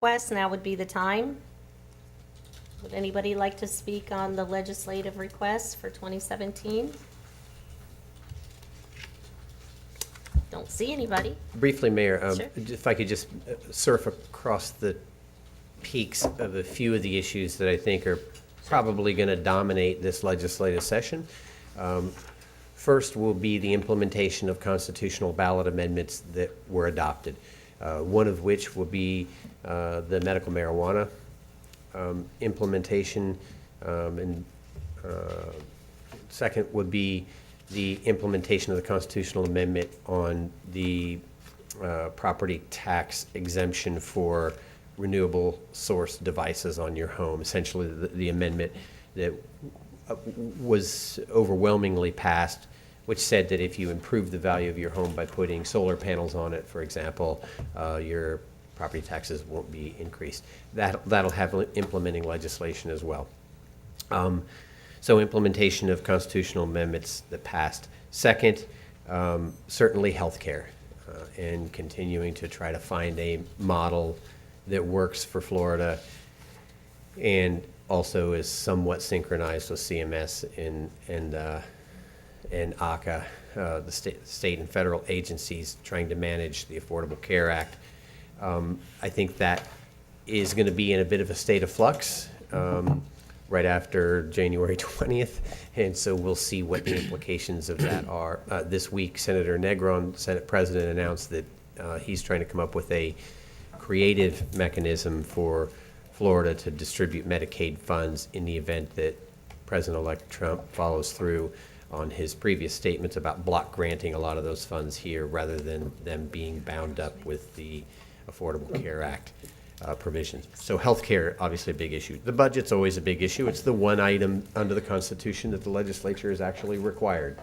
request, now would be the time. Would anybody like to speak on the legislative requests for 2017? Don't see anybody. Briefly, Mayor, Sure. if I could just surf across the peaks of a few of the issues that I think are probably going to dominate this legislative session. First will be the implementation of constitutional ballot amendments that were adopted, one of which will be the medical marijuana implementation, and second would be the implementation of the constitutional amendment on the property tax exemption for renewable source devices on your home. Essentially, the amendment that was overwhelmingly passed, which said that if you improve the value of your home by putting solar panels on it, for example, your property taxes won't be increased. That'll have implementing legislation as well. So implementation of constitutional amendments that passed. Second, certainly healthcare, and continuing to try to find a model that works for Florida and also is somewhat synchronized with CMS and ACA, the state and federal agencies trying to manage the Affordable Care Act. I think that is going to be in a bit of a state of flux right after January 20th, and so we'll see what the implications of that are. This week, Senator Negron, Senate President, announced that he's trying to come up with a creative mechanism for Florida to distribute Medicaid funds in the event that President-elect Trump follows through on his previous statements about block granting a lot of those funds here rather than them being bound up with the Affordable Care Act provisions. So healthcare, obviously a big issue. The budget's always a big issue. It's the one item under the Constitution that the legislature is actually required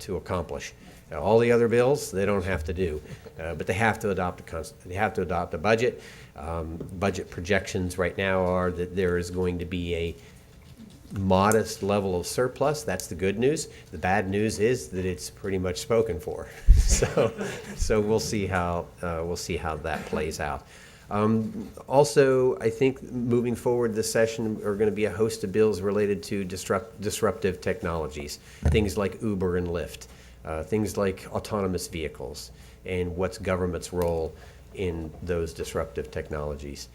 to accomplish. Now, all the other bills, they don't have to do, but they have to adopt a budget. Budget projections right now are that there is going to be a modest level of surplus. That's the good news. The bad news is that it's pretty much spoken for. So we'll see how that plays out. Also, I think moving forward this session are going to be a host of bills related to disruptive technologies, things like Uber and Lyft, things like autonomous vehicles, and what's government's role in those disruptive technologies.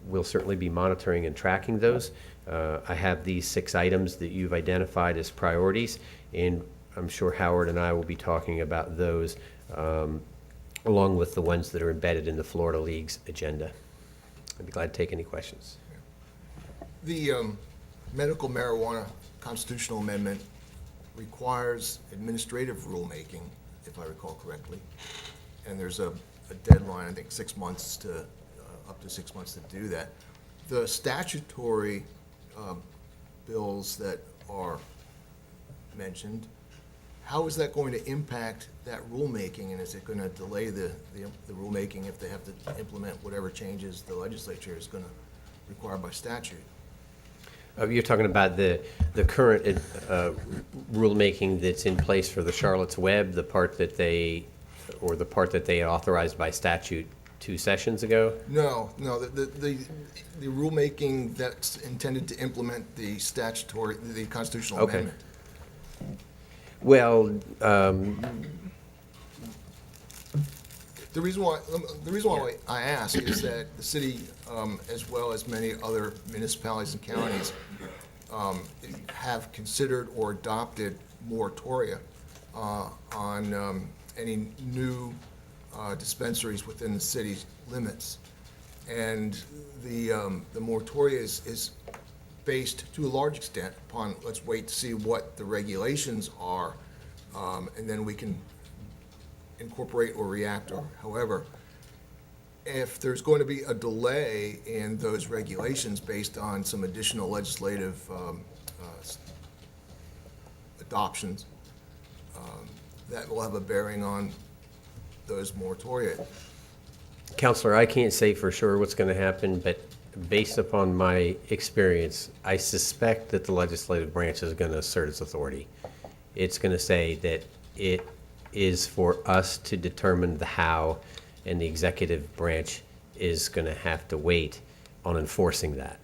We'll certainly be monitoring and tracking those. I have these 6 items that you've identified as priorities, and I'm sure Howard and I will be talking about those along with the ones that are embedded in the Florida League's agenda. I'd be glad to take any questions. The medical marijuana constitutional amendment requires administrative rulemaking, if I recall correctly, and there's a deadline, I think 6 months to up to 6 months to do that. The statutory bills that are mentioned, how is that going to impact that rulemaking, and is it going to delay the rulemaking if they have to implement whatever changes the legislature is going to require by statute? You're talking about the current rulemaking that's in place for the Charlotte's Web, the part that they authorized by statute 2 sessions ago? No. The rulemaking that's intended to implement the constitutional amendment. Well, the reason why I ask is that the city, as well as many other municipalities and counties, have considered or adopted moratoria on any new dispensaries within the city's limits. And the moratoria is based to a large extent upon, let's wait to see what the regulations are, and then we can incorporate or react or however. If there's going to be a delay in those regulations based on some additional legislative adoptions, that will have a bearing on those moratoria. Counselor, I can't say for sure what's going to happen, but based upon my experience, I suspect that the legislative branch is going to assert its authority. It's going to say that it is for us to determine the how and the executive branch is going to have to wait on enforcing that.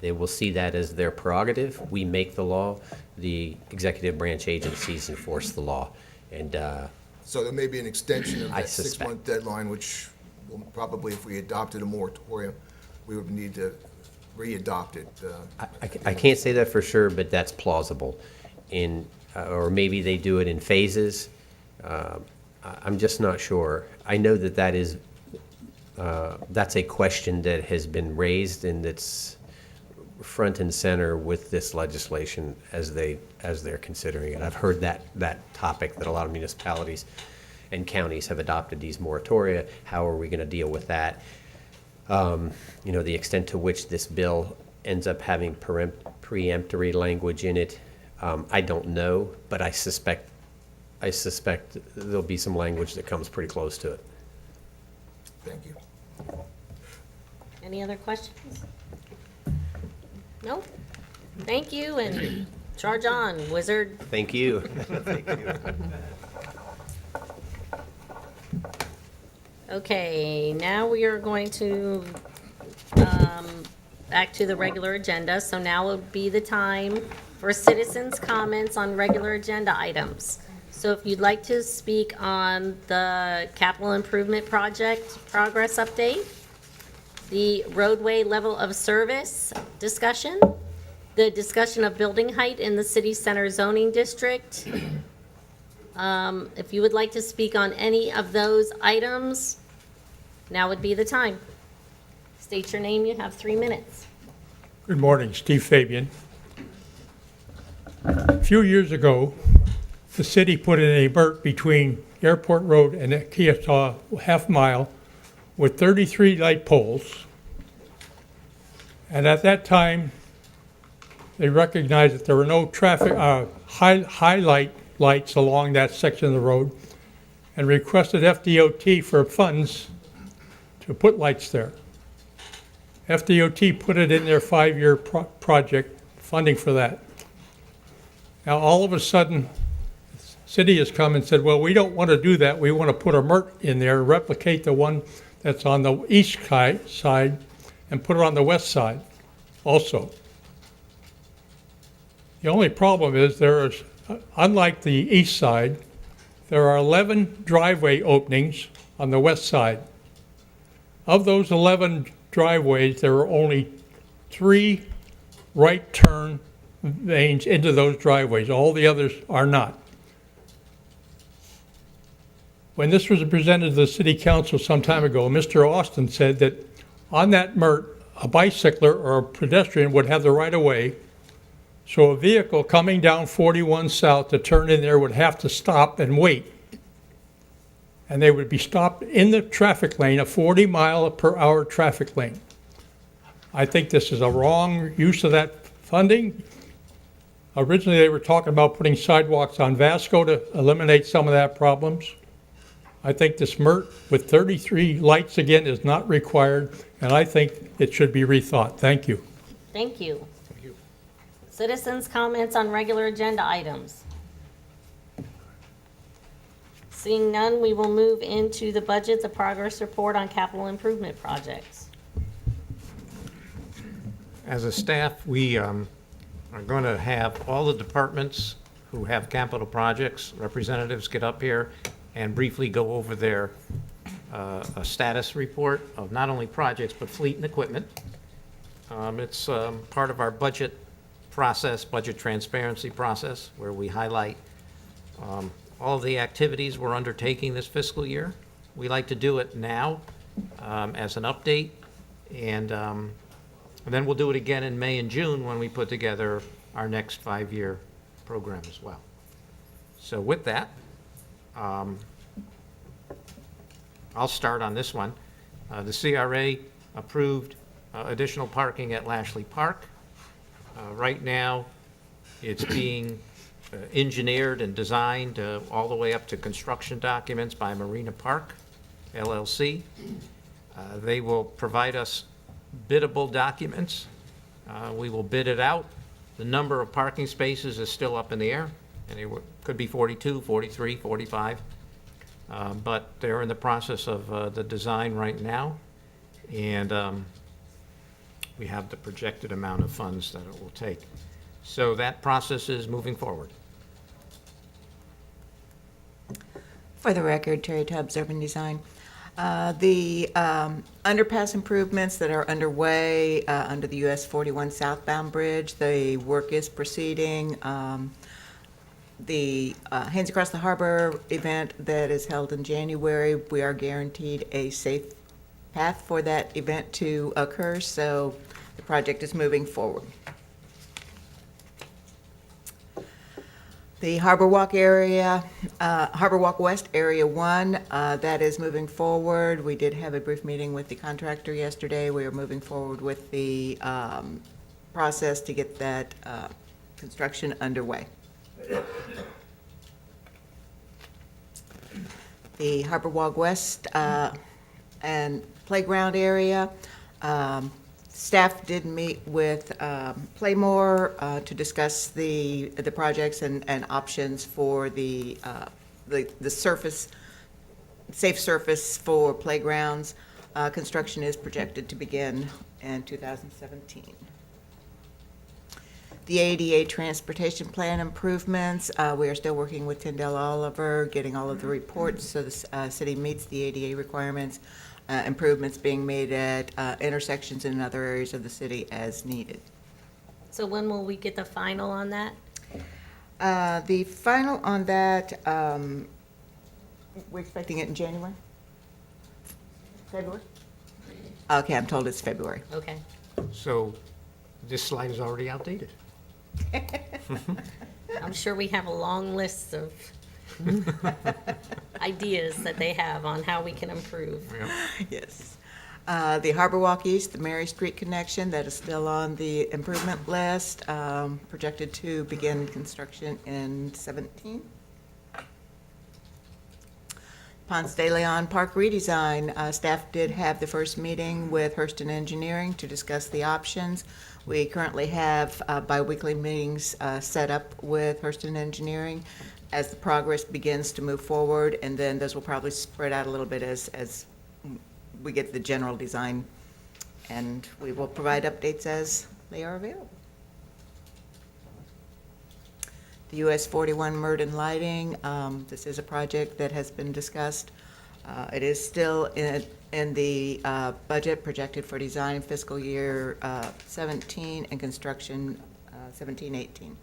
They will see that as their prerogative. We make the law, the executive branch agencies enforce the law. And So there may be an extension of I that suspect. six-month deadline, which will probably, if we adopted a moratorium, we would need to re-adopt it. I can't say that for sure, but that's plausible. Or maybe they do it in phases. I'm just not sure. I know that that's a question that has been raised and that's front and center with this legislation as they're considering it. I've heard that topic, that a lot of municipalities and counties have adopted these moratoria. How are we going to deal with that? The extent to which this bill ends up having preemptory language in it, I don't know, but I suspect there'll be some language that comes pretty close to it. Thank you. Any other questions? No? Thank you, and charge on, wizard. Thank you. Okay, now we are going to, back to the regular agenda. So now would be the time for citizens' comments on regular agenda items. So if you'd like to speak on the capital improvement project progress update, the roadway level of service discussion, the discussion of building height in the city center zoning district. If you would like to speak on any of those items, now would be the time. State your name, you have 3 minutes. Good morning, Steve Fabian. A few years ago, the city put in a BERT between Airport Road and Keosauw half-mile with 33 light poles. And at that time, they recognized that there were no traffic, highlight lights along that section of the road and requested FDOT for funds to put lights there. FDOT put it in their 5-year project, funding for that. Now, all of a sudden, the city has come and said, well, we don't want to do that. We want to put a MERT in there, replicate the one that's on the east side, and put it on the west side also. The only problem is unlike the east side, there are 11 driveway openings on the west side. Of those 11 driveways, there are only 3 right turn lanes into those driveways. All the others are not. When this was presented to the city council some time ago, Mr. Austin said that on that MERT, a bicycler or a pedestrian would have the right of way. So a vehicle coming down 41 South to turn in there would have to stop and wait. And they would be stopped in the traffic lane, a 40-mile-per-hour traffic lane. I think this is a wrong use of that funding. Originally, they were talking about putting sidewalks on Vasco to eliminate some of that problems. I think this MERT with 33 lights again is not required, and I think it should be rethought. Thank you. Thank you. Citizens' comments on regular agenda items. Seeing none, we will move into the budget, the progress report on capital improvement projects. As a staff, we are going to have all the departments who have capital projects, representatives get up here and briefly go over their a status report of not only projects, but fleet and equipment. It's part of our budget process, budget transparency process, where we highlight all of the activities we're undertaking this fiscal year. We like to do it now as an update, and then we'll do it again in May and June when we put together our next 5-year program as well. So with that, I'll start on this one. The CRA approved additional parking at Lashley Park. Right now, it's being engineered and designed all the way up to construction documents by Marina Park, LLC. They will provide us biddable documents. We will bid it out. The number of parking spaces is still up in the air, and it could be 42, 43, 45. But they're in the process of the design right now, and we have the projected amount of funds that it will take. So that process is moving forward. For the record, Terry Tubbs, Urban Design. The underpass improvements that are underway under the US 41 southbound bridge, the work is proceeding. The Hands Across the Harbor event that is held in January, we are guaranteed a safe path for that event to occur, so the project is moving forward. The Harbor Walk area, Harbor Walk West Area 1, that is moving forward. We did have a brief meeting with the contractor yesterday. We are moving forward with the process to get that construction underway. The Harbor Walk West and Playground area, staff did meet with Playmore to discuss the projects and options for the surface, safe surface for playgrounds. Construction is projected to begin in 2017. The ADA transportation plan improvements, we are still working with Tyndall Oliver, getting all of the reports so the city meets the ADA requirements. Improvements being made at intersections and other areas of the city as needed. So when will we get the final on that? The final on that, we're expecting it in January? February? Okay, I'm told it's February. Okay. So this slide is already outdated. I'm sure we have a long list of ideas that they have on how we can improve. Yes. The Harbor Walk East, the Mary Street connection, that is still on the improvement list, projected to begin construction in 17. Ponce de Leon Park redesign, staff did have the first meeting with Hurston Engineering to discuss the options. We currently have biweekly meetings set up with Hurston Engineering as the progress begins to move forward, and then those will probably spread out a little bit as we get the general design, and we will provide updates as they are available. The US 41 Murden Lighting, this is a project that has been discussed. It is still in the budget projected for design fiscal year 17 and construction 17-18.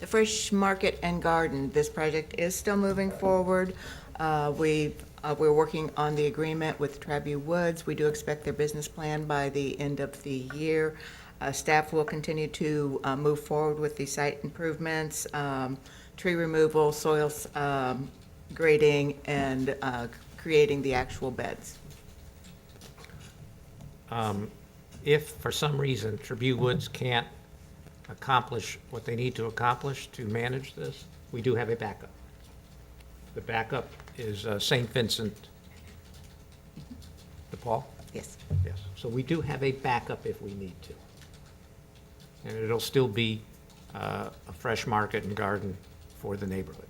The Fresh Market and Garden, this project is still moving forward. We're working on the agreement with Trabu Woods. We do expect their business plan by the end of the year. Staff will continue to move forward with the site improvements, tree removal, soils grading, and creating the actual beds. If for some reason Tribune Woods can't accomplish what they need to accomplish to manage this, we do have a backup. The backup is St. Vincent de Paul? Yes. Yes. So we do have a backup if we need to. And it'll still be a fresh market and garden for the neighborhood.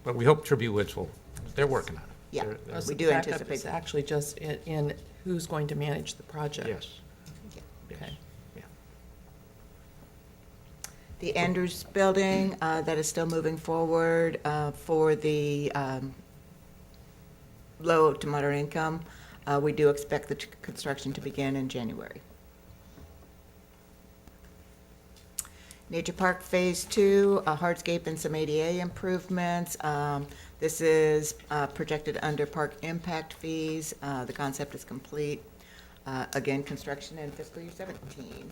But we hope Tribune Woods will, they're working on it. Yeah. They're- We do Backup anticipate is that. actually just in who's going to manage the project. Yes. Yeah. Yes. Okay. Yeah. The Andrews Building, that is still moving forward for the low to moderate income. We do expect the construction to begin in January. Nature Park Phase 2, hardscape and some ADA improvements. This is projected under park impact fees. The concept is complete. Again, construction in fiscal year 17.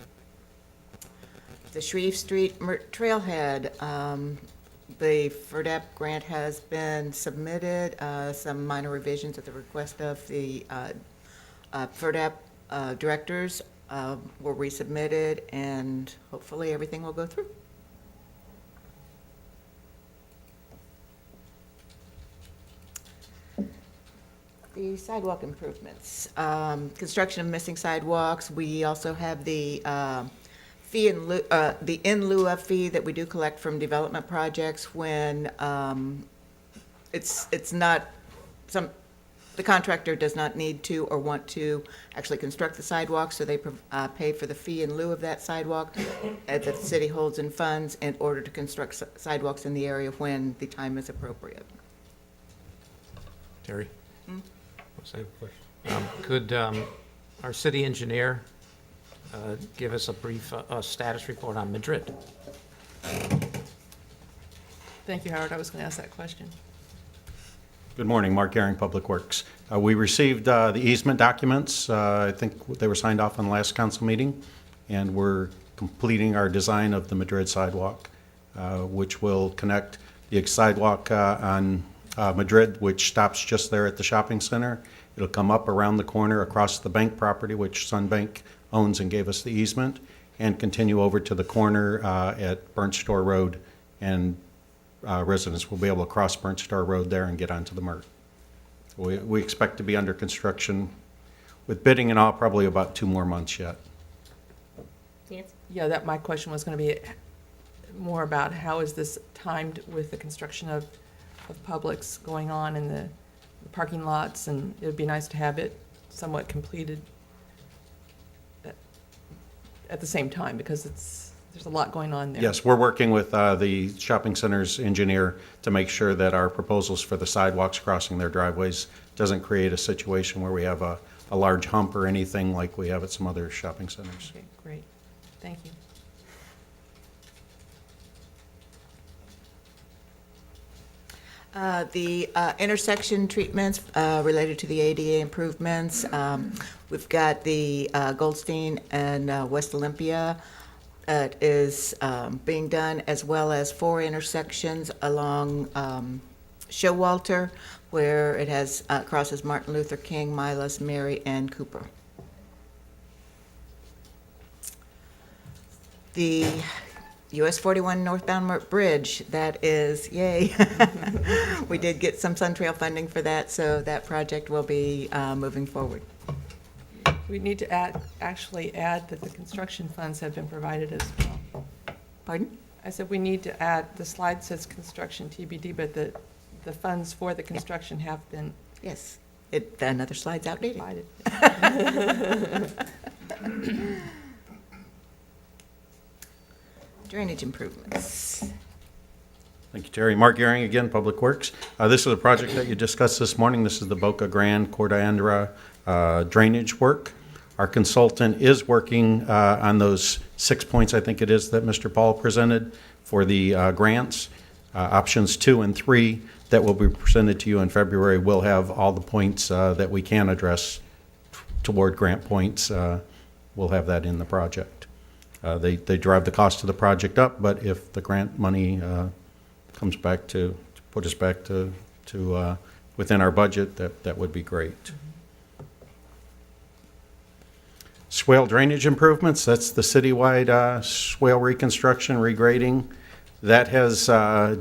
The Shreve Street Trailhead, the FERDAP grant has been submitted. Some minor revisions at the request of the FERDAP directors were resubmitted, and hopefully everything will go through. The sidewalk improvements, construction of missing sidewalks. We also have the fee in lieu, the in lieu of fee that we do collect from development projects when it's not, the contractor does not need to or want to actually construct the sidewalk, so they pay for the fee in lieu of that sidewalk that the city holds in funds in order to construct sidewalks in the area when the time is appropriate. Terry? Could our city engineer give us a brief status report on Madrid? Thank you, Howard. I was going to ask that question. Good morning, Mark Gehring, Public Works. We received the easement documents. I think they were signed off on the last council meeting, and we're completing our design of the Madrid sidewalk, which will connect the sidewalk on Madrid, which stops just there at the shopping center. It'll come up around the corner across the bank property, which Sunbank owns and gave us the easement, and continue over to the corner at Burnt Store Road, and residents will be able to cross Burnt Store Road there and get onto the MIRT. We expect to be under construction with bidding and all probably about 2 more months yet. Nancy? Yeah, my question was going to be more about how is this timed with the construction of Publix going on in the parking lots, and it would be nice to have it somewhat completed at the same time, because there's a lot going on there. Yes, we're working with the shopping center's engineer to make sure that our proposals for the sidewalks crossing their driveways doesn't create a situation where we have a large hump or anything like we have at some other shopping centers. Okay, great. Thank you. The intersection treatments related to the ADA improvements, we've got the Goldstein and West Olympia is being done, as well as 4 intersections along Showalter, where it has crosses Martin Luther King, Milas, Mary, and Cooper. The US 41 northbound Mert Bridge, that is, yay. We did get some Sun Trail funding for that, so that project will be moving forward. We need to actually add that the construction funds have been provided as well. Pardon? I said we need to add, the slide says construction TBD, but the funds for the construction have been Yes. Another slide's outdated. provided. Drainage improvements. Thank you, Terry. Mark Gehring again, Public Works. This is a project that you discussed this morning. This is the Boca Grande Cordandra drainage work. Our consultant is working on those 6 points, I think it is, that Mr. Paul presented for the grants. Options 2 and 3 that will be presented to you in February will have all the points that we can address toward grant points. We'll have that in the project. They drive the cost of the project up, but if the grant money comes back to put us back to within our budget, that would be great. Swale drainage improvements, that's the citywide swale reconstruction, regrading. That has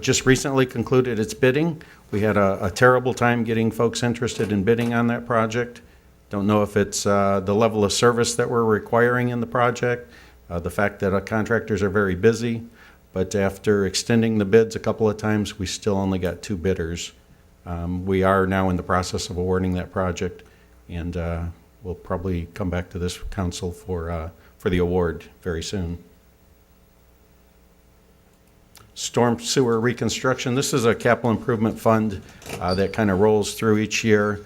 just recently concluded its bidding. We had a terrible time getting folks interested in bidding on that project. Don't know if it's the level of service that we're requiring in the project, the fact that our contractors are very busy, but after extending the bids a couple of times, we still only got 2 bidders. We are now in the process of awarding that project, and we'll probably come back to this council for the award very soon. Storm sewer reconstruction. This is a capital improvement fund that kind of rolls through each year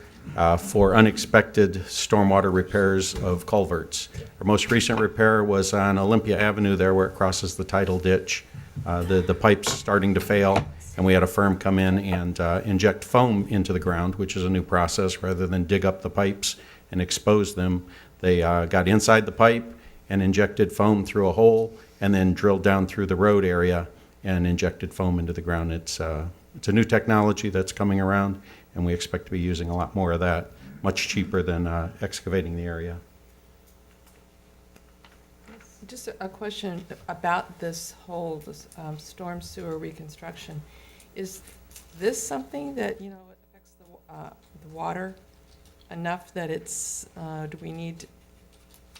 for unexpected stormwater repairs of culverts. Our most recent repair was on Olympia Avenue there where it crosses the tidal ditch. The pipe's starting to fail, and we had a firm come in and inject foam into the ground, which is a new process. Rather than dig up the pipes and expose them, they got inside the pipe and injected foam through a hole, and then drilled down through the road area and injected foam into the ground. It's a new technology that's coming around, and we expect to be using a lot more of that, much cheaper than excavating the area. Just a question about this whole storm sewer reconstruction. Is this something that, affects the water enough that it's, do we need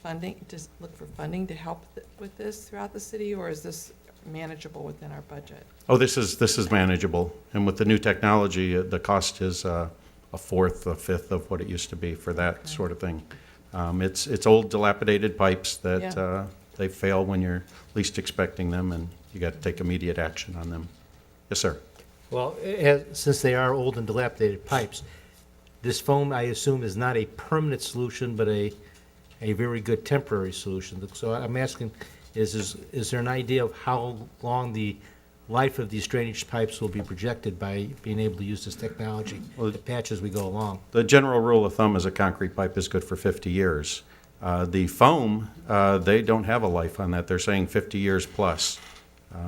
funding, just look for funding to help with this throughout the city, or is this manageable within our budget? Oh, this is manageable, and with the new technology, the cost is a fourth, a fifth of what it used to be for that sort of thing. It's old dilapidated pipes that Yeah. they fail when you're least expecting them, and you got to take immediate action on them. Yes, sir. Well, since they are old and dilapidated pipes, this foam, I assume, is not a permanent solution, but a very good temporary solution. So I'm asking, is there an idea of how long the life of these drainage pipes will be projected by being able to use this technology to patch as we go along? The general rule of thumb is a concrete pipe is good for 50 years. The foam, they don't have a life on that. They're saying 50 years plus.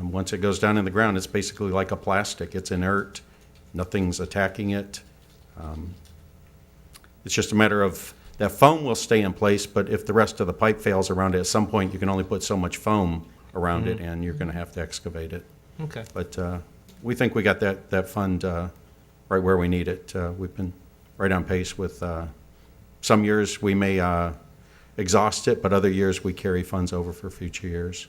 Once it goes down in the ground, it's basically like a plastic. It's inert. Nothing's attacking it. It's just a matter of that foam will stay in place, but if the rest of the pipe fails around it, at some point you can only put so much foam around it, and you're going to have to excavate it. Okay. But we think we got that fund right where we need it. We've been right on pace with some years we may exhaust it, but other years we carry funds over for future years.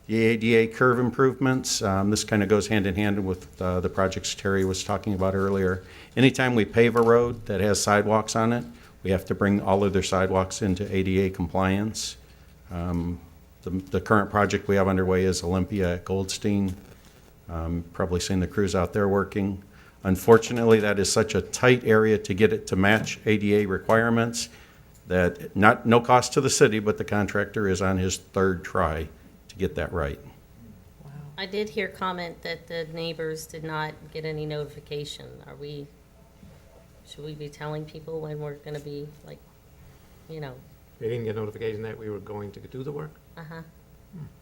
The ADA curve improvements, this kind of goes hand in hand with the projects Terry was talking about earlier. Anytime we pave a road that has sidewalks on it, we have to bring all of their sidewalks into ADA compliance. The current project we have underway is Olympia at Goldstein. Probably seen the crews out there working. Unfortunately, that is such a tight area to get it to match ADA requirements that no cost to the city, but the contractor is on his third try to get that right. I did hear comment that the neighbors did not get any notification. Should we be telling people when we're gonna be, like, you know, They didn't get notification that we were going to do the work? uh-huh.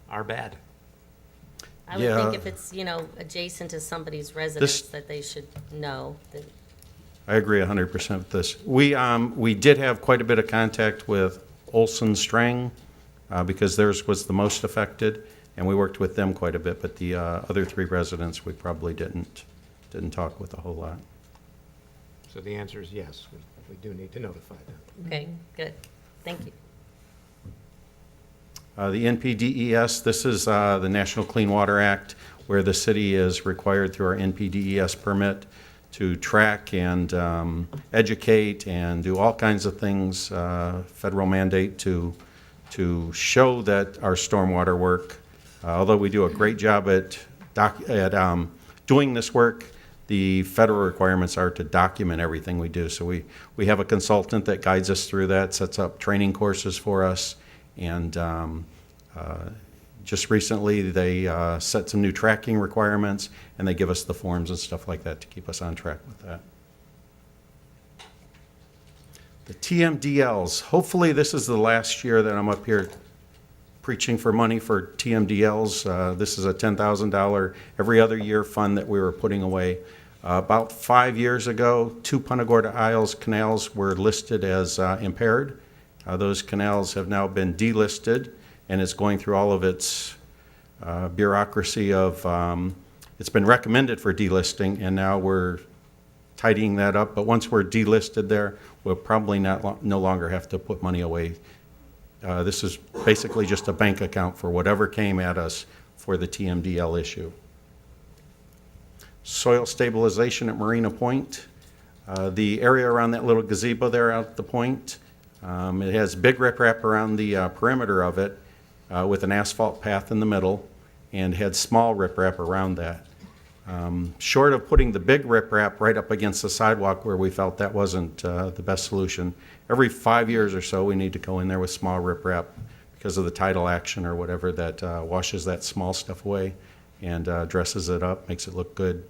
Our bad. I would Yeah. think if it's, you know, adjacent to somebody's residence, that they should know that. I agree 100% with this. We did have quite a bit of contact with Olson Strang because theirs was the most affected, and we worked with them quite a bit, but the other three residents, we probably didn't talk with a whole lot. So the answer is yes, we do need to notify them. Okay, good. Thank you. The NPDES, this is the National Clean Water Act, where the city is required through our NPDES permit to track and educate and do all kinds of things, federal mandate to show that our stormwater work, although we do a great job at doing this work, the federal requirements are to document everything we do. So we have a consultant that guides us through that, sets up training courses for us, and just recently they set some new tracking requirements, and they give us the forms and stuff like that to keep us on track with that. The TMDLs, hopefully this is the last year that I'm up here preaching for money for TMDLs. This is a $10,000 every other year fund that we were putting away. About 5 years ago, 2 Punta Gorda Isles canals were listed as impaired. Those canals have now been delisted, and it's going through all of its bureaucracy of, it's been recommended for delisting, and now we're tidying that up. But once we're delisted there, we'll probably no longer have to put money away. This is basically just a bank account for whatever came at us for the TMDL issue. Soil stabilization at Marina Point. The area around that little gazebo there out at the point, it has big riprap around the perimeter of it with an asphalt path in the middle, and had small riprap around that. Short of putting the big riprap right up against the sidewalk where we felt that wasn't the best solution, every 5 years or so we need to go in there with small riprap because of the tidal action or whatever that washes that small stuff away and dresses it up, makes it look good.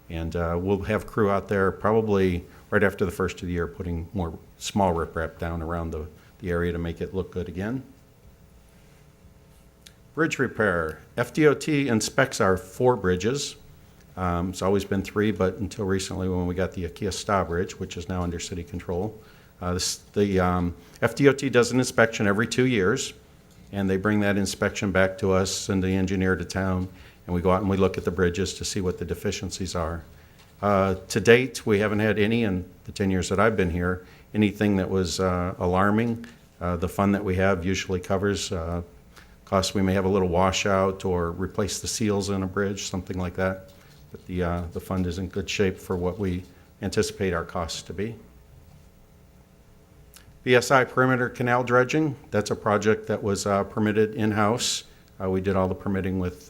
And we'll have crew out there probably right after the first of the year putting more small riprap down around the area to make it look good again. Bridge repair. FDOT inspects our 4 bridges. It's always been 3, but until recently when we got the Akiasta Bridge, which is now under city control. The FDOT does an inspection every 2 years, and they bring that inspection back to us, send the engineer to town, and we go out and we look at the bridges to see what the deficiencies are. To date, we haven't had any in the 10 years that I've been here, anything that was alarming. The fund that we have usually covers costs. We may have a little washout or replace the seals in a bridge, something like that. But the fund is in good shape for what we anticipate our costs to be. BSI perimeter canal dredging, that's a project that was permitted in-house. We did all the permitting with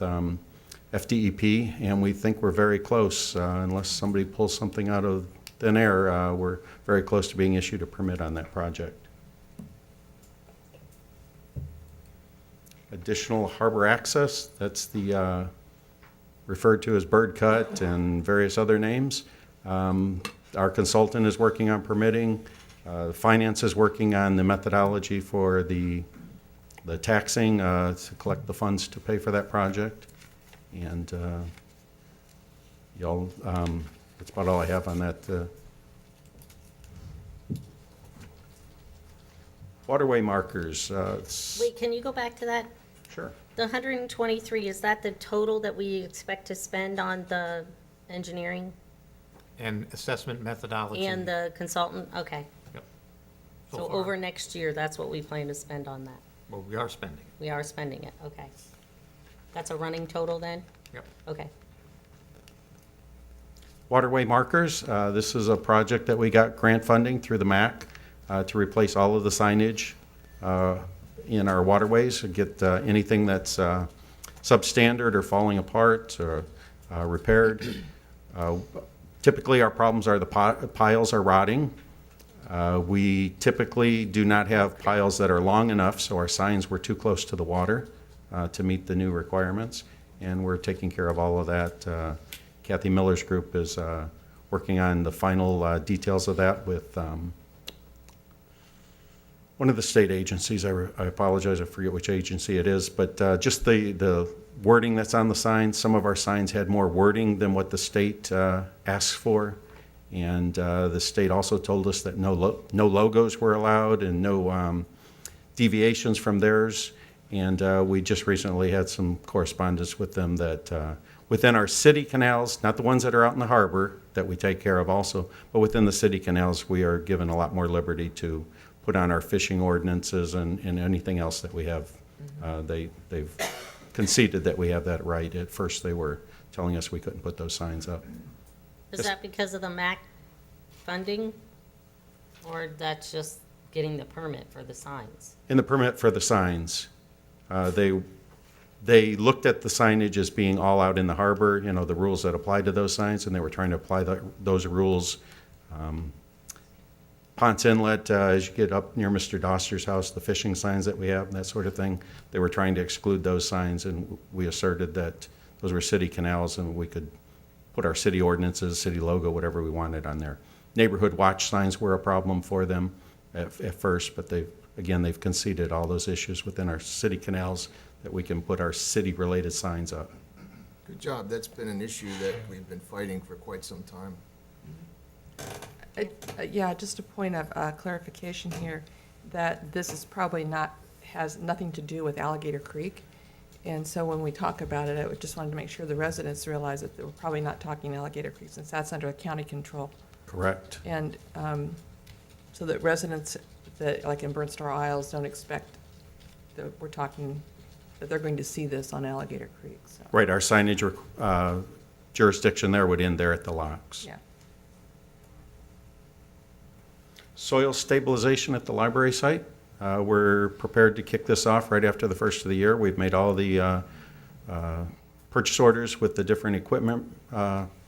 FDEP, and we think we're very close. Unless somebody pulls something out of thin air, we're very close to being issued a permit on that project. Additional harbor access, that's the referred to as bird cut and various other names. Our consultant is working on permitting. Finance is working on the methodology for the taxing to collect the funds to pay for that project. And y'all, that's about all I have on that. Waterway markers. Wait, can you go back to that? Sure. The 123, is that the total that we expect to spend on the engineering And assessment methodology. and the consultant? Okay. Yep. So far. over next year, that's what we plan to spend on that. Well, we are spending. We are spending it, okay. That's a running total then? Yep. Okay. Waterway markers, this is a project that we got grant funding through the MAC to replace all of the signage in our waterways, and get anything that's substandard or falling apart or repaired. Typically, our problems are the piles are rotting. We typically do not have piles that are long enough, so our signs were too close to the water to meet the new requirements, and we're taking care of all of that. Kathy Miller's group is working on the final details of that with one of the state agencies. I apologize, I forget which agency it is, but just the wording that's on the signs. Some of our signs had more wording than what the state asks for, and the state also told us that no logos were allowed and no deviations from theirs. And we just recently had some correspondence with them that within our city canals, not the ones that are out in the harbor that we take care of also, but within the city canals, we are given a lot more liberty to put on our fishing ordinances and anything else that we have. They've conceded that we have that right. At first, they were telling us we couldn't put those signs up. Is that because of the MAC funding? Or that's just getting the permit for the signs? In the permit for the signs, they looked at the signage as being all out in the harbor, you know, the rules that apply to those signs, and they were trying to apply those rules. Ponce Inlet, as you get up near Mr. Doster's house, the fishing signs that we have, that sort of thing, they were trying to exclude those signs, and we asserted that those were city canals and we could put our city ordinances, city logo, whatever we wanted on there. Neighborhood watch signs were a problem for them at first, but they've conceded all those issues within our city canals that we can put our city-related signs up. Good job. That's been an issue that we've been fighting for quite some time. Yeah, just a point of clarification here, that this is probably has nothing to do with Alligator Creek. And so when we talk about it, I just wanted to make sure the residents realize that we're probably not talking Alligator Creek, since that's under county control. Correct. And so that residents that, like in Burnt Star Isles, don't expect that we're talking, that they're going to see this on Alligator Creek, so. Right, our signage jurisdiction there would end there at the locks. Yeah. Soil stabilization at the library site. We're prepared to kick this off right after the first of the year. We've made all the purchase orders with the different equipment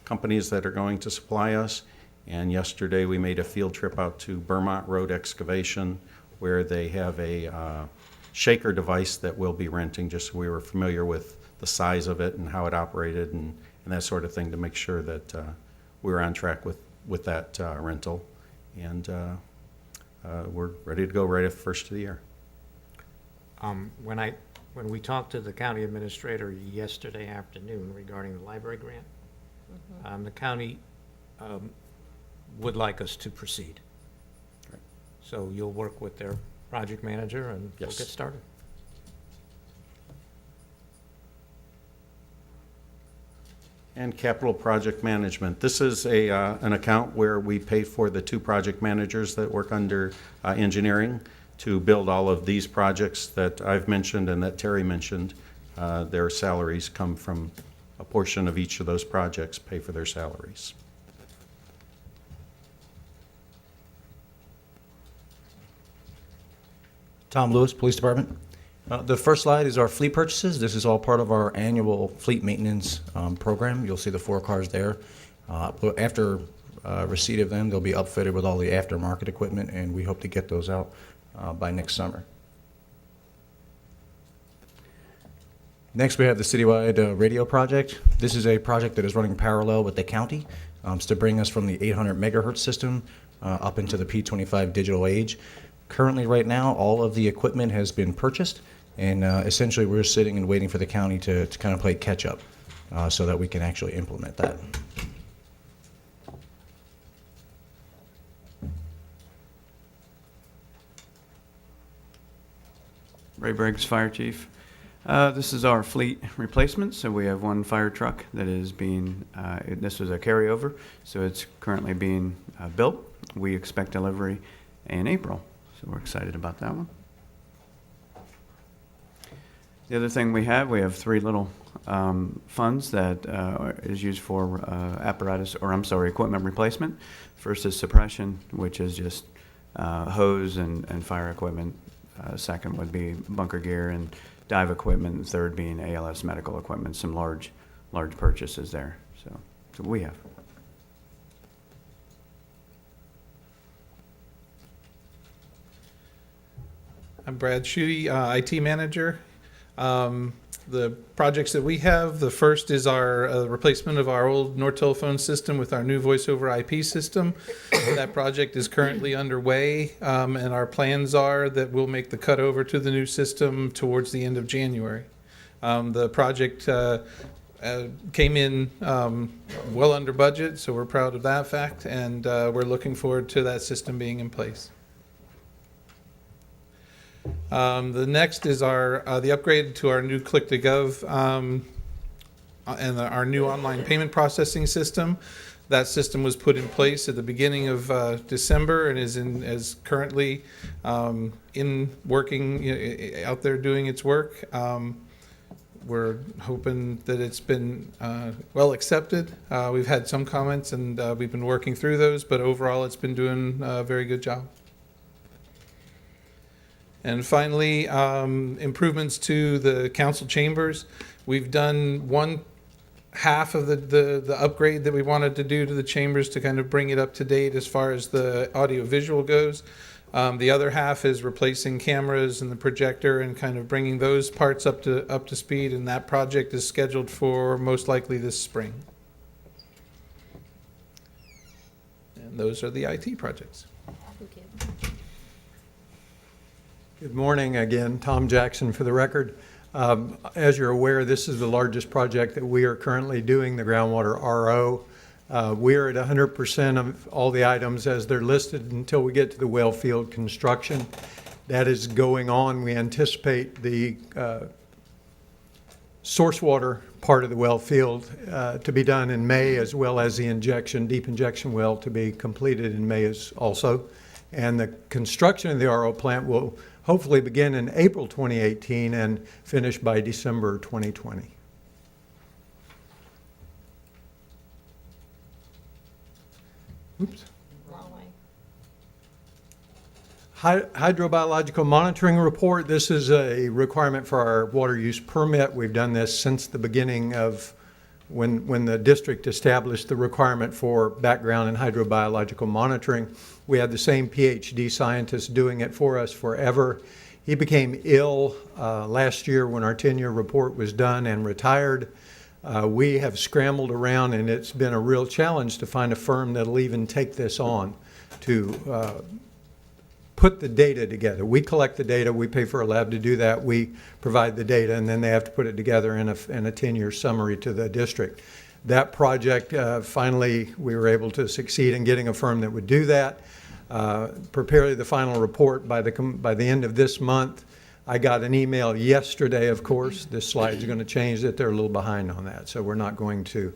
companies that are going to supply us. And yesterday, we made a field trip out to Vermont Road Excavation, where they have a shaker device that we'll be renting, just so we were familiar with the size of it and how it operated and that sort of thing, to make sure that we were on track with that rental. And we're ready to go right at the first of the year. When we talked to the county administrator yesterday afternoon regarding the library grant, the county would like us to proceed. Right. So you'll work with their project manager and we'll Yes. get started. And capital project management. This is an account where we pay for the 2 project managers that work under engineering to build all of these projects that I've mentioned and that Terry mentioned. Their salaries come from a portion of each of those projects, pay for their salaries. Tom Lewis, Police Department. The first slide is our fleet purchases. This is all part of our annual fleet maintenance program. You'll see the 4 cars there. But after receipt of them, they'll be upfitted with all the aftermarket equipment, and we hope to get those out by next summer. Next, we have the citywide radio project. This is a project that is running parallel with the county. It's to bring us from the 800 megahertz system up into the P25 digital age. Currently, right now, all of the equipment has been purchased, and essentially we're sitting and waiting for the county to kind of play catch-up so that we can actually implement that. Ray Briggs, Fire Chief. This is our fleet replacement, so we have 1 fire truck that is being, this was a carryover, so it's currently being built. We expect delivery in April, so we're excited about that one. The other thing we have 3 little funds that is used for equipment replacement. First is suppression, which is just hose and fire equipment. Second would be bunker gear and dive equipment. And third being ALS medical equipment. Some large purchases there. So that's what we have. I'm Brad Schutte, IT manager. The projects that we have, the first is our replacement of our old North telephone system with our new voice over IP system. That project is currently underway, and our plans are that we'll make the cut over to the new system towards the end of January. The project came in well under budget, so we're proud of that fact, and we're looking forward to that system being in place. The next is the upgrade to our new Click2Gov and our new online payment processing system. That system was put in place at the beginning of December and is currently in working out there doing its work. We're hoping that it's been well accepted. We've had some comments and we've been working through those, but overall it's been doing a very good job. And finally, improvements to the council chambers. We've done 1/2 of the upgrade that we wanted to do to the chambers to kind of bring it up to date as far as the audio visual goes. The other half is replacing cameras and the projector and kind of bringing those parts up to speed, and that project is scheduled for most likely this spring. And those are the IT projects. Thank you. Good morning again, Tom Jackson for the record. As you're aware, this is the largest project that we are currently doing, the groundwater RO. We are at 100% of all the items as they're listed until we get to the well field construction. That is going on. We anticipate the source water part of the well field to be done in May, as well as the deep injection well to be completed in May also. And the construction of the RO plant will hopefully begin in April 2018 and finish by December 2020. Oops. Hydrobiological monitoring report. This is a requirement for our water use permit. We've done this since the beginning of when the district established the requirement for background in hydrobiological monitoring. We had the same PhD scientist doing it for us forever. He became ill last year when our 10-year report was done and retired. We have scrambled around, and it's been a real challenge to find a firm that'll even take this on to put the data together. We collect the data, we pay for a lab to do that, we provide the data, and then they have to put it together in a 10-year summary to the district. That project, finally, we were able to succeed in getting a firm that would do that. Prepare the final report by the end of this month. I got an email yesterday, of course. This slide's going to change that they're a little behind on that, so we're not going to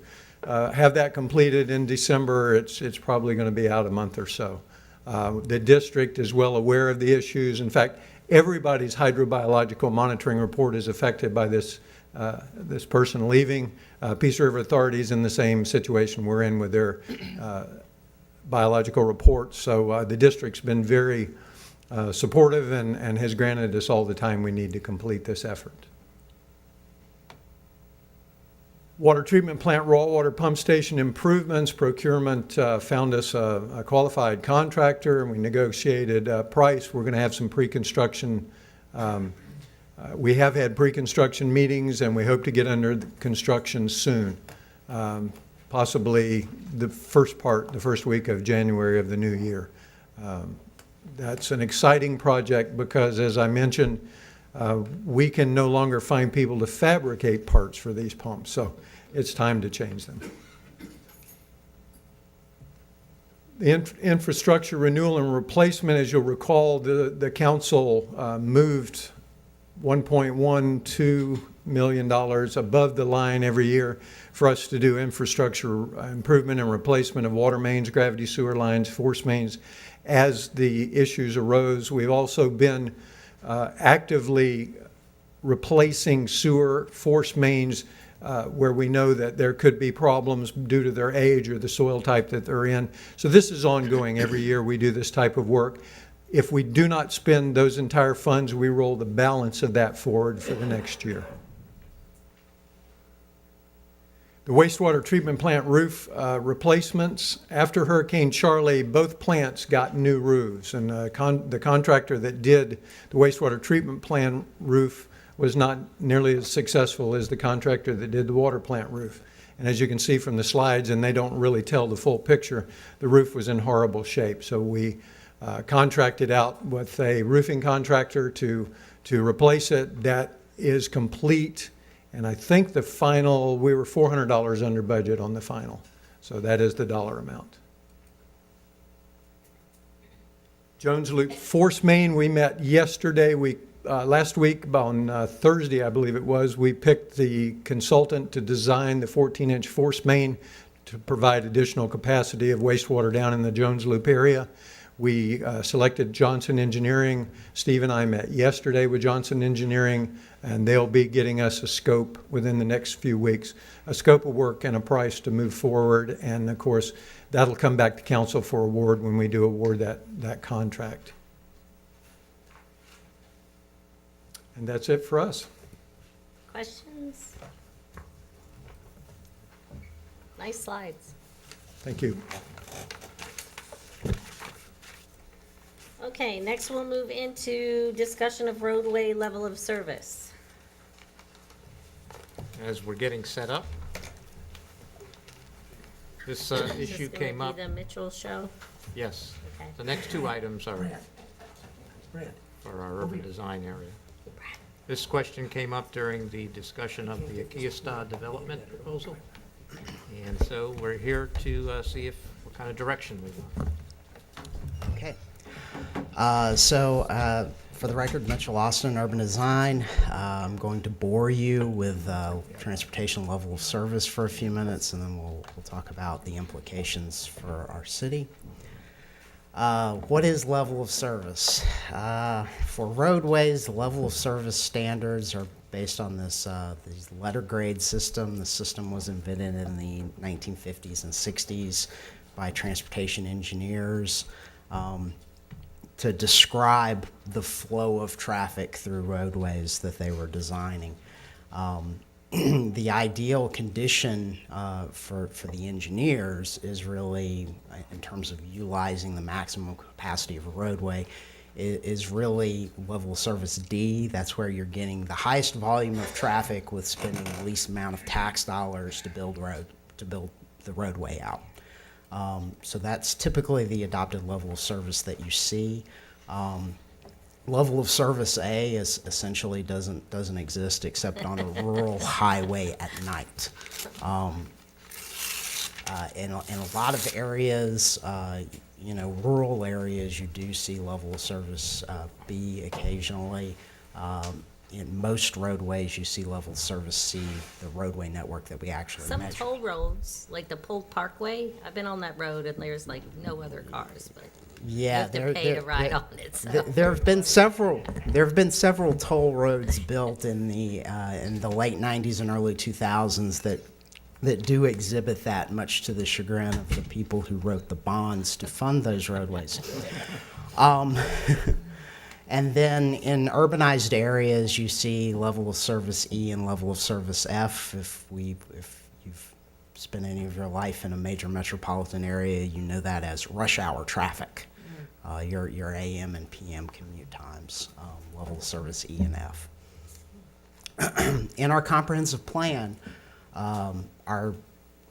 have that completed in December. It's probably going to be out a month or so. The district is well aware of the issues. In fact, everybody's hydrobiological monitoring report is affected by this person leaving. Peace River Authority is in the same situation we're in with their biological reports. So the district's been very supportive and has granted us all the time we need to complete this effort. Water treatment plant raw water pump station improvements. Procurement found us a qualified contractor, and we negotiated a price. We're going to have some pre-construction. We have had pre-construction meetings, and we hope to get under construction soon, possibly the first week of January of the new year. That's an exciting project because, as I mentioned, we can no longer find people to fabricate parts for these pumps, so it's time to change them. The infrastructure renewal and replacement, as you'll recall, the council moved $1.12 million above the line every year for us to do infrastructure improvement and replacement of water mains, gravity sewer lines, force mains as the issues arose. We've also been actively replacing sewer force mains where we know that there could be problems due to their age or the soil type that they're in. So this is ongoing. Every year we do this type of work. If we do not spend those entire funds, we roll the balance of that forward for the next year. The wastewater treatment plant roof replacements. After Hurricane Charlie, both plants got new roofs, and the contractor that did the wastewater treatment plant roof was not nearly as successful as the contractor that did the water plant roof. And as you can see from the slides, and they don't really tell the full picture, the roof was in horrible shape. So we contracted out with a roofing contractor to replace it. That is complete. And I think the final, we were $400 under budget on the final. So that is the dollar amount. Jones Loop Force Main, we met yesterday. Last week, on Thursday, I believe it was, we picked the consultant to design the 14-inch force main to provide additional capacity of wastewater down in the Jones Loop area. We selected Johnson Engineering. Steve and I met yesterday with Johnson Engineering, and they'll be getting us a scope within the next few weeks, a scope of work and a price to move forward. And of course, that'll come back to council for award when we do award that contract. And that's it for us. Questions? Nice slides. Thank you. Okay, next we'll move into discussion of roadway level of service. As we're getting set up, this Is issue this came gonna up. be the Mitchell show? Yes. Okay. The next two items are for our urban design area. This question came up during the discussion of the Akiasta development proposal. And so we're here to see what kind of direction we want. Okay. For the record, Mitchell Austin, Urban Design. I'm going to bore you with transportation level of service for a few minutes, and then we'll talk about the implications for our city. What is level of service? For roadways, the level of service standards are based on this letter grade system. The system was invented in the 1950s and 60s by transportation engineers to describe the flow of traffic through roadways that they were designing. The ideal condition for the engineers is really, in terms of utilizing the maximum capacity of a roadway, is really level of service D. That's where you're getting the highest volume of traffic with spending the least amount of tax dollars to build the roadway out. So that's typically the adopted level of service that you see. Level of service A is essentially doesn't exist except on a rural highway at night. In a lot of areas, rural areas, you do see level of service B occasionally. in most roadways, you see level service C, the roadway network that we actually Some measure. toll roads, like the Polk Parkway, I've been on that road and there's like no other cars, but you Yeah, have to pay to ride on it, so. There have been several toll roads built in the late '90s and early 2000s that do exhibit that, much to the chagrin of the people who wrote the bonds to fund those roadways. And then in urbanized areas, you see level of service E and level of service F. If you've spent any of your life in a major metropolitan area, you know that as rush hour traffic. Your AM and PM commute times, level of service E and F. In our comprehensive plan, our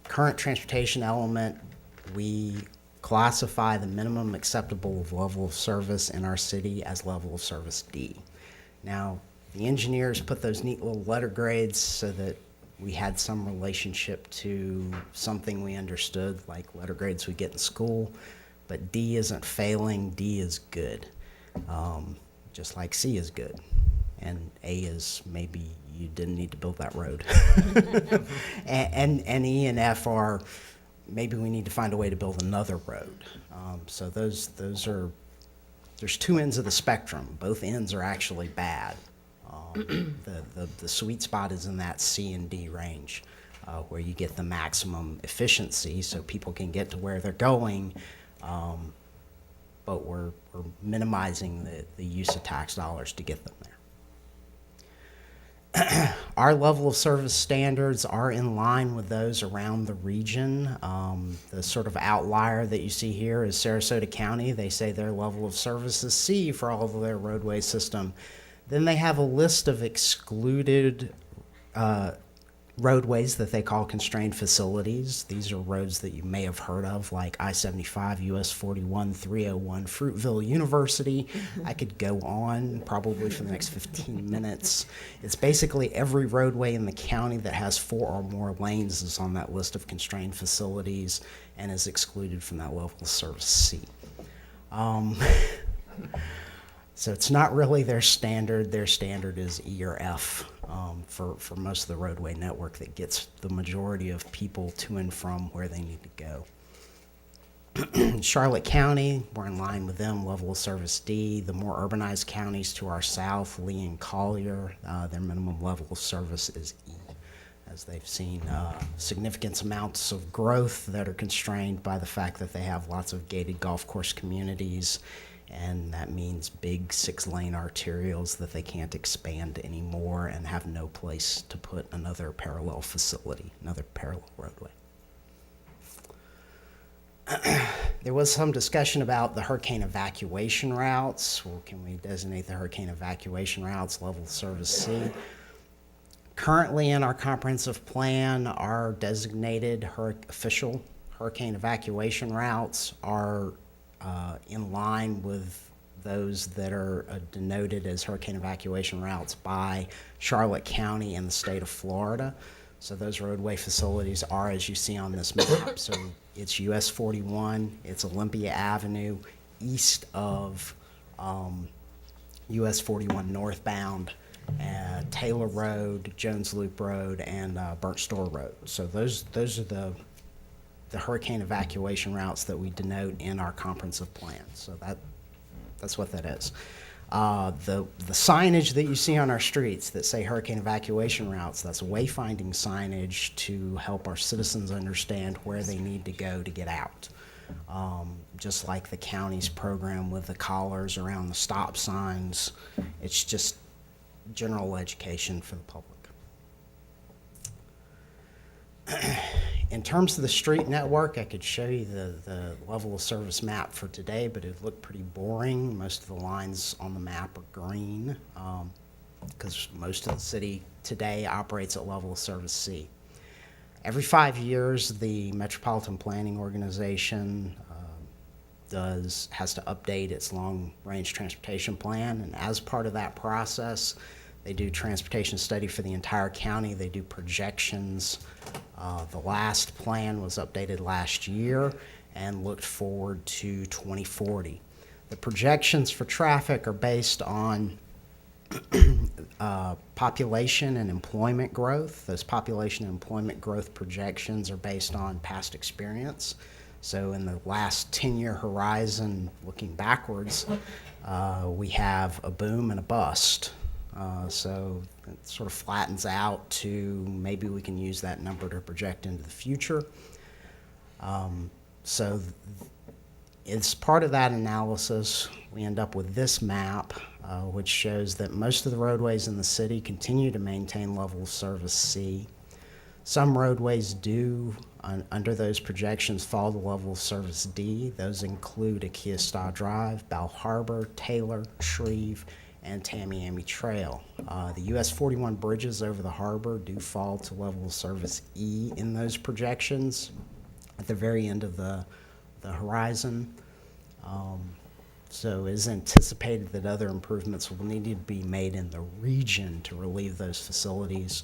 current transportation element, we classify the minimum acceptable level of service in our city as level of service D. Now, the engineers put those neat little letter grades so that we had some relationship to something we understood, like letter grades we get in school. But D isn't failing, D is good, just like C is good. And A is maybe you didn't need to build that road. and E and F are maybe we need to find a way to build another road. So those are, there's two ends of the spectrum. Both ends are actually bad. The sweet spot is in that C and D range, where you get the maximum efficiency so people can get to where they're going, but we're minimizing the use of tax dollars to get them there. Our level of service standards are in line with those around the region. The sort of outlier that you see here is Sarasota County. They say their level of service is C for all of their roadway system. Then they have a list of excluded roadways that they call constrained facilities. These are roads that you may have heard of, like I-75, US 41, 301, Fruitville University. I could go on probably for the next 15 minutes. It's basically every roadway in the county that has 4 or more lanes is on that list of constrained facilities and is excluded from that level of service C. So it's not really their standard. Their standard is E or F for most of the roadway network that gets the majority of people to and from where they need to go. Charlotte County, we're in line with them, level of service D. The more urbanized counties to our south, Lee and Collier, their minimum level of service is E, as they've seen significant amounts of growth that are constrained by the fact that they have lots of gated golf course communities, and that means big 6-lane arterials that they can't expand anymore and have no place to put another parallel facility, another parallel roadway. There was some discussion about the hurricane evacuation routes. Well, can we designate the hurricane evacuation routes level of service C? Currently in our comprehensive plan, our designated official hurricane evacuation routes are in line with those that are denoted as hurricane evacuation routes by Charlotte County and the state of Florida. So those roadway facilities are, as you see on this map. So it's US 41, it's Olympia Avenue, east of US 41 northbound, Taylor Road, Jones Loop Road, and Burnt Store Road. So those are the hurricane evacuation routes that we denote in our comprehensive plan. So that's what that is. The signage that you see on our streets that say hurricane evacuation routes, that's wayfinding signage to help our citizens understand where they need to go to get out. Just like the county's program with the collars around the stop signs, it's just general education for the public. In terms of the street network, I could show you the level of service map for today, but it would look pretty boring. Most of the lines on the map are green because most of the city today operates at level of service C. Every 5 years, the Metropolitan Planning Organization has to update its long-range transportation plan, and as part of that process, they do transportation study for the entire county. They do projections. The last plan was updated last year and looked forward to 2040. The projections for traffic are based on population and employment growth. Those population and employment growth projections are based on past experience. So in the last 10-year horizon, looking backwards, we have a boom and a bust. So it sort of flattens out to maybe we can use that number to project into the future. As part of that analysis, we end up with this map, which shows that most of the roadways in the city continue to maintain level of service C. Some roadways do, under those projections, fall to level of service D. Those include Akiasta Drive, Bal Harbor, Taylor, Shreve, and Tamiami Trail. The US 41 bridges over the harbor do fall to level of service E in those projections at the very end of the horizon. So it is anticipated that other improvements will need to be made in the region to relieve those facilities.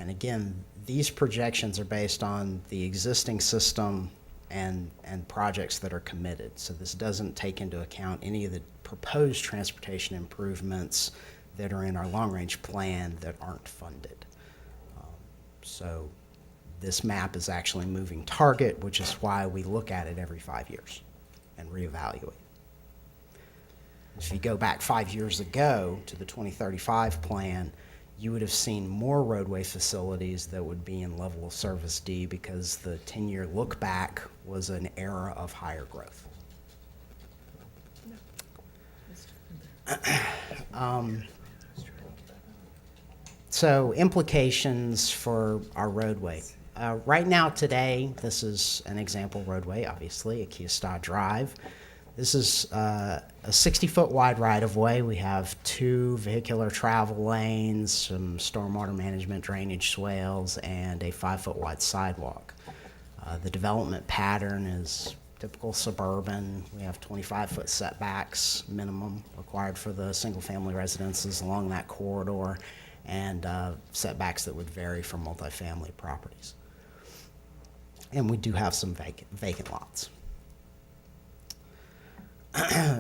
And again, these projections are based on the existing system and projects that are committed. So this doesn't take into account any of the proposed transportation improvements that are in our long-range plan that aren't funded. So this map is actually a moving target, which is why we look at it every 5 years and reevaluate. If you go back 5 years ago to the 2035 plan, you would have seen more roadway facilities that would be in level of service D because the 10-year look back was an era of higher growth. So implications for our roadway. Right now today, this is an example roadway, obviously, Akiasta Drive. This is a 60-foot wide right-of-way. We have 2 vehicular travel lanes, some stormwater management drainage swales, and a 5-foot wide sidewalk. The development pattern is typical suburban. We have 25-foot setbacks minimum required for the single-family residences along that corridor, and setbacks that would vary for multifamily properties. And we do have some vacant lots.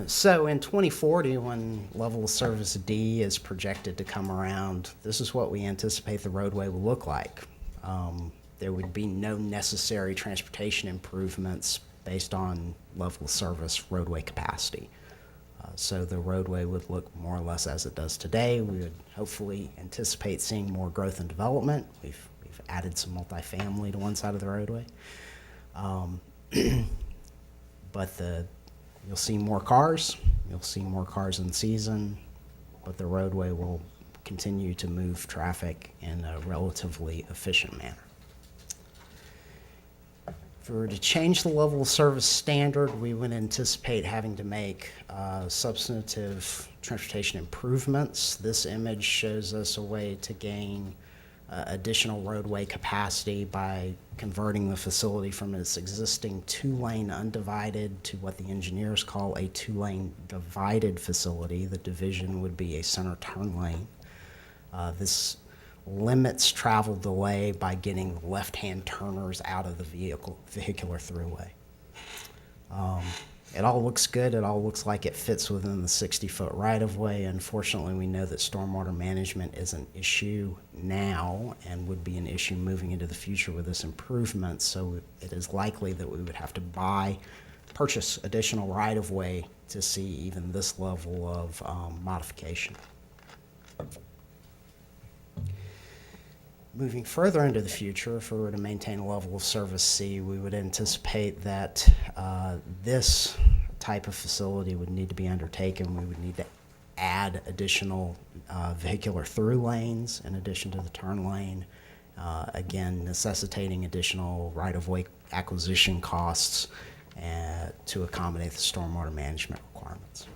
So in 2040, when level of service D is projected to come around, this is what we anticipate the roadway will look like. There would be no necessary transportation improvements based on level of service roadway capacity. So the roadway would look more or less as it does today. We would hopefully anticipate seeing more growth and development. We've added some multifamily to one side of the roadway. But you'll see more cars. You'll see more cars in season, but the roadway will continue to move traffic in a relatively efficient manner. If we were to change the level of service standard, we would anticipate having to make substantive transportation improvements. This image shows us a way to gain additional roadway capacity by converting the facility from its existing 2-lane undivided to what the engineers call a 2-lane divided facility. The division would be a center turn lane. This limits travel delay by getting left-hand turners out of the vehicular throughway. It all looks good. It all looks like it fits within the 60-foot right-of-way. Unfortunately, we know that stormwater management is an issue now and would be an issue moving into the future with this improvement. So it is likely that we would have to purchase additional right-of-way to see even this level of modification. Moving further into the future, if we were to maintain a level of service C, we would anticipate that this type of facility would need to be undertaken. We would need to add additional vehicular through lanes in addition to the turn lane, again, necessitating additional right-of-way acquisition costs to accommodate the stormwater management requirements.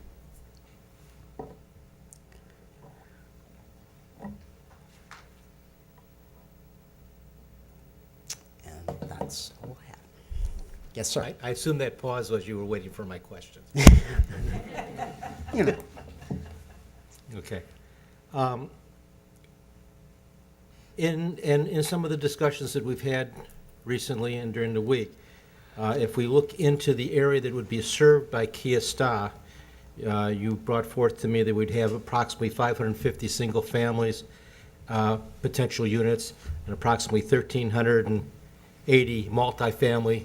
That's all I have. Yes, sir. I assume that pause was you were waiting for my question. You know. Okay. In some of the discussions that we've had recently and during the week, If we look into the area that would be served by Kia Star, you brought forth to me that we'd have approximately 550 single families, potential units, and approximately 1,380 multifamily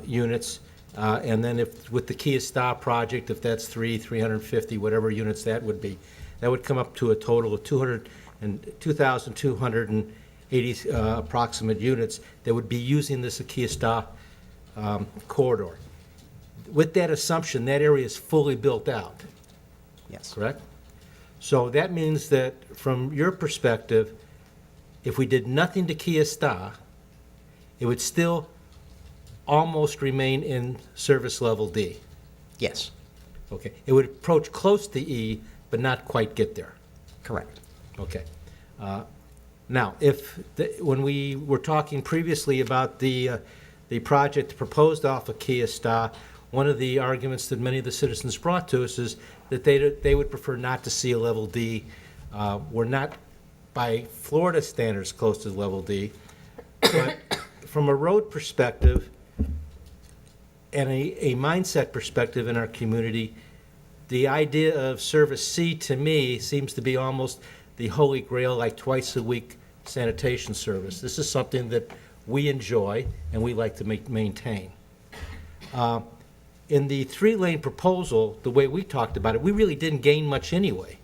units. And then if, with the Kia Star project, if that's 350, whatever units that would be, that would come up to a total of 2,280 approximate units that would be using this Kia Star corridor. With that assumption, that area is fully built out, Yes. correct? So that means that from your perspective, if we did nothing to Kia Star, it would still almost remain in service level D. Yes, Okay, it would approach close to E, but not quite get there. correct. Okay. Now, when we were talking previously about the project proposed off of Kia Star, one of the arguments that many of the citizens brought to us is that they would prefer not to see a level D. We're not, by Florida standards, close to level D, but from a road perspective and a mindset perspective in our community, the idea of service C to me seems to be almost the holy grail, like twice a week sanitation service. This is something that we enjoy and we like to maintain. In the 3-lane proposal, the way we talked about it, we really didn't gain much anyway.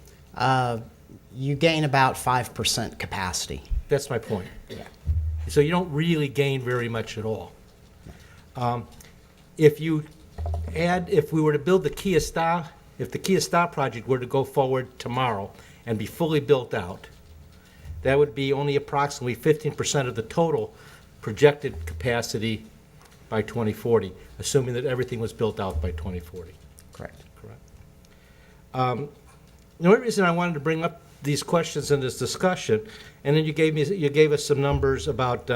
You gain about 5% capacity. That's my point. Yeah. So you don't really gain very much at all. If we were to build the Kia Star, if the Kia Star project were to go forward tomorrow and be fully built out, that would be only approximately 15% of the total projected capacity by 2040, assuming that everything was built out by 2040. Correct. Correct. The only reason I wanted to bring up these questions in this discussion, and then you gave us some numbers about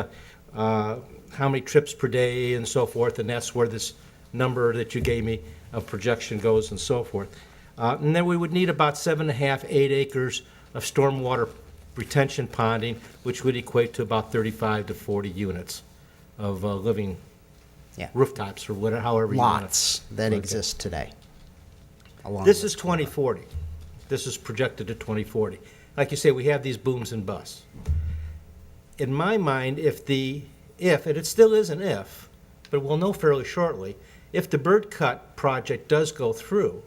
how many trips per day and so forth, and that's where this number that you gave me of projection goes and so forth. And then we would need about 7.5, 8 acres of stormwater retention ponding, which would equate to about 35 to 40 units of living Yeah. rooftops or whatever, however you want to. Lots that exist today. along This with is 2040. This is projected to 2040. Like you say, we have these booms and busts. In my mind, and it still is an if, but we'll know fairly shortly, if the bird cut project does go through,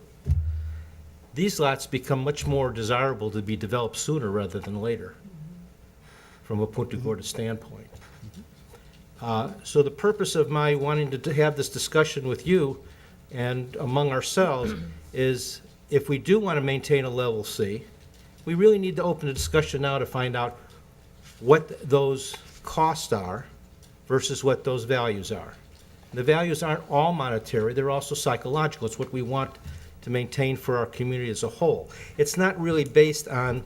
these lots become much more desirable to be developed sooner rather than later, from a Punta Gorda standpoint. So the purpose of my wanting to have this discussion with you and among ourselves is, if we do want to maintain a level C, we really need to open a discussion now to find out what those costs are versus what those values are. The values aren't all monetary, they're also psychological. It's what we want to maintain for our community as a whole. It's not really based on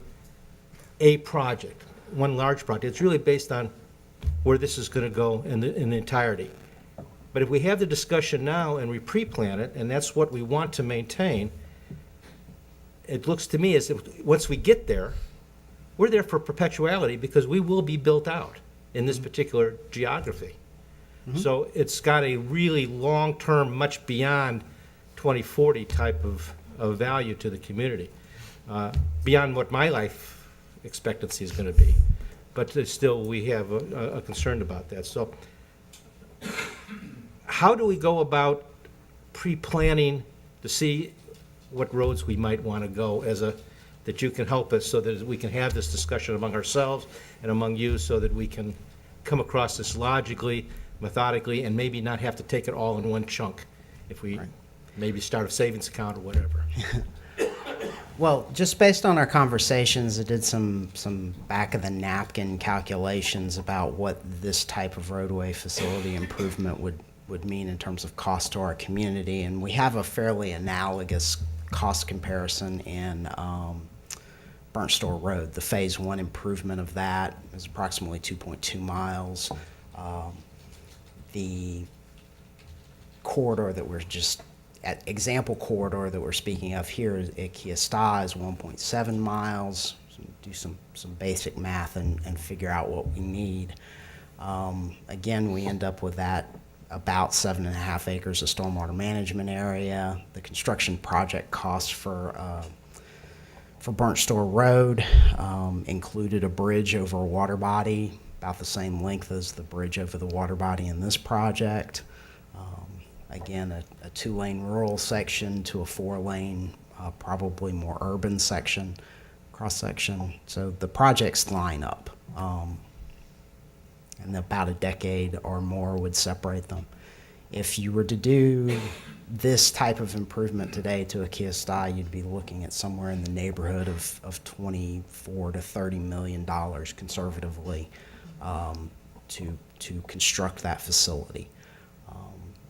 a project, one large project. It's really based on where this is going to go in the entirety. But if we have the discussion now and we pre-plan it, and that's what we want to maintain, it looks to me as if once we get there, we're there for perpetuality because we will be built out in this particular geography. So it's got a really long-term, much beyond 2040 type of value to the community, beyond what my life expectancy is going to be. But still, we have a concern about that. So how do we go about pre-planning to see what roads we might want to go that you can help us so that we can have this discussion among ourselves and among you so that we can come across this logically, methodically, and maybe not have to take it all in one chunk if we maybe start a savings account or whatever. Well, just based on our conversations, I did some back-of-the-napkin calculations about what this type of roadway facility improvement would mean in terms of cost to our community, and we have a fairly analogous cost comparison in Burnt Store Road. The Phase 1 improvement of that is approximately 2.2 miles. The corridor that we're example corridor that we're speaking of here at Kia Star is 1.7 miles. So do some basic math and figure out what we need. Again, we end up with that about 7.5 acres of stormwater management area. The construction project cost for Burnt Store Road included a bridge over a water body, about the same length as the bridge over the water body in this project. Again, a 2-lane rural section to a 4-lane, probably more urban section, cross-section. So the projects line up. And about a decade or more would separate them. If you were to do this type of improvement today to a Kiostai, you'd be looking at somewhere in the neighborhood of $24 to $30 million conservatively to construct that facility.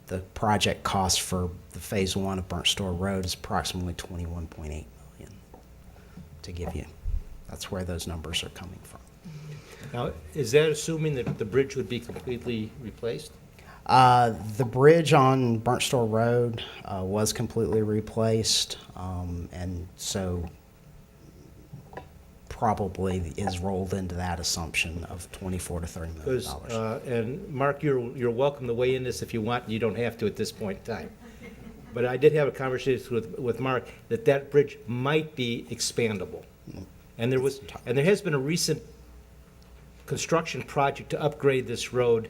The project cost for the phase 1 of Burnt Store Road is approximately $21.8 million. To give you, that's where those numbers are coming from. Now, is that assuming that the bridge would be completely replaced? The bridge on Burnt Store Road was completely replaced, and so probably is rolled into that assumption of $24 to $30 million. Because, and Mark, you're welcome to weigh in this if you want, and you don't have to at this point in time. But I did have a conversation with Mark that bridge might be expandable. And there has been a recent construction project to upgrade this road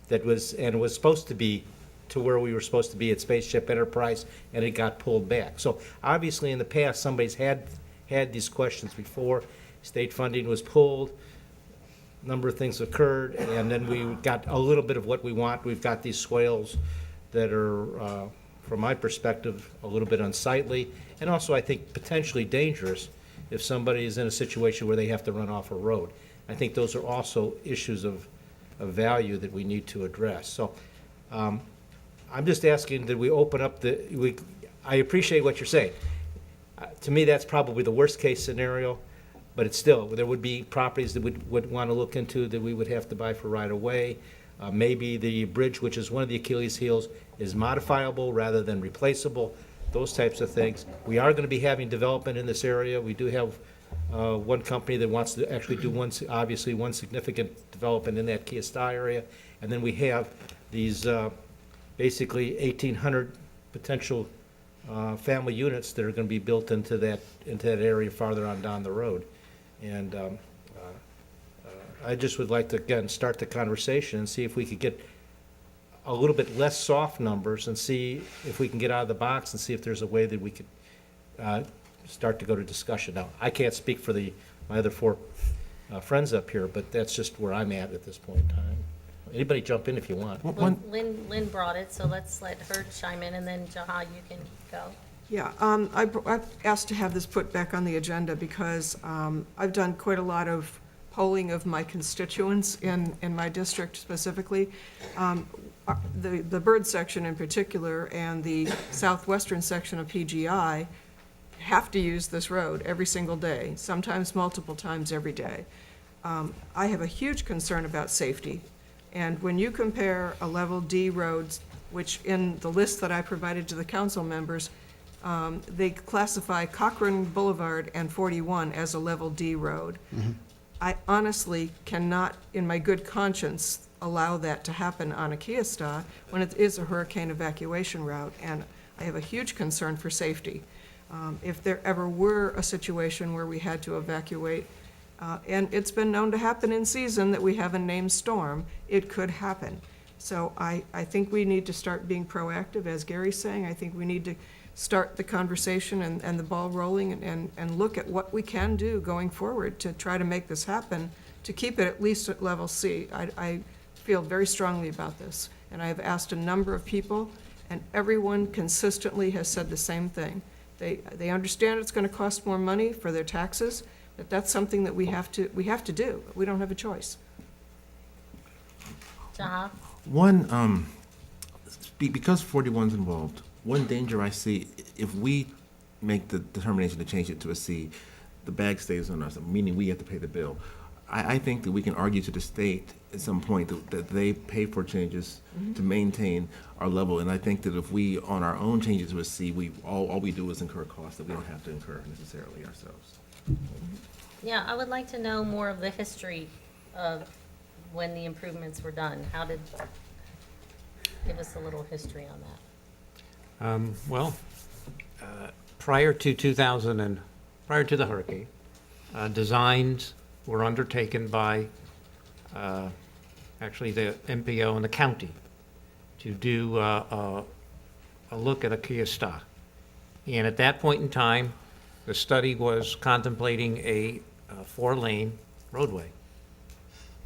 that was supposed to be to where we were supposed to be at Spaceship Enterprise, and it got pulled back. So obviously in the past, somebody's had these questions before. State funding was pulled, a number of things occurred, and then we got a little bit of what we want. We've got these swales that are, from my perspective, a little bit unsightly, and also I think potentially dangerous if somebody is in a situation where they have to run off a road. I think those are also issues of value that we need to address. So I'm just asking that we open up I appreciate what you're saying. To me, that's probably the worst case scenario, but it's still, there would be properties that would want to look into that we would have to buy for right away. Maybe the bridge, which is one of the Achilles heels, is modifiable rather than replaceable, those types of things. We are going to be having development in this area. We do have one company that wants to actually do one significant development in that Kiostai area. And then we have these basically 1,800 potential family units that are going to be built into that area farther on down the road. And I just would like to, again, start the conversation and see if we could get a little bit less soft numbers and see if we can get out of the box and see if there's a way that we could start to go to discussion. Now, I can't speak for my other 4 friends up here, but that's just where I'm at this point in time. Anybody jump in if you want. Well, Lynn brought it, so let's let her chime in, and then Jaha, you can go. Yeah, I've asked to have this put back on the agenda because I've done quite a lot of polling of my constituents in my district specifically. The Bird section in particular and the southwestern section of PGI have to use this road every single day, sometimes multiple times every day. I have a huge concern about safety. And when you compare a level D road, which in the list that I provided to the council members, they classify Cochrane Boulevard and 41 as a level D road. Mm-hmm. I honestly cannot, in my good conscience, allow that to happen on a Kiostai when it is a hurricane evacuation route, and I have a huge concern for safety. If there ever were a situation where we had to evacuate, and it's been known to happen in season that we have a named storm, it could happen. So I think we need to start being proactive, as Gary's saying. I think we need to start the conversation and the ball rolling and look at what we can do going forward to try to make this happen, to keep it at least at level C. I feel very strongly about this, and I have asked a number of people, and everyone consistently has said the same thing. They understand it's going to cost more money for their taxes, but that's something that we have to do. We don't have a choice. Jaha? One, because 41's involved, one danger I see, if we make the determination to change it to a C, the bag stays on us, meaning we have to pay the bill. I think that we can argue to the state at some point that they pay for changes to maintain our level. And I think that if we, on our own, change it to a C, all we do is incur costs that we don't have to incur necessarily ourselves. Yeah, I would like to know more of the history of when the improvements were done. How did give us a little history on that. Well, prior to prior to the hurricane, designs were undertaken by actually the MPO and the county to do a look at a Kiyota. And at that point in time, the study was contemplating a 4-lane roadway.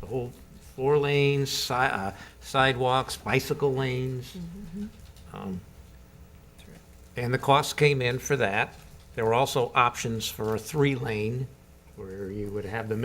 The whole 4 lanes, sidewalks, bicycle lanes. And the costs came in for that. There were also options for a 3-lane, where you would have the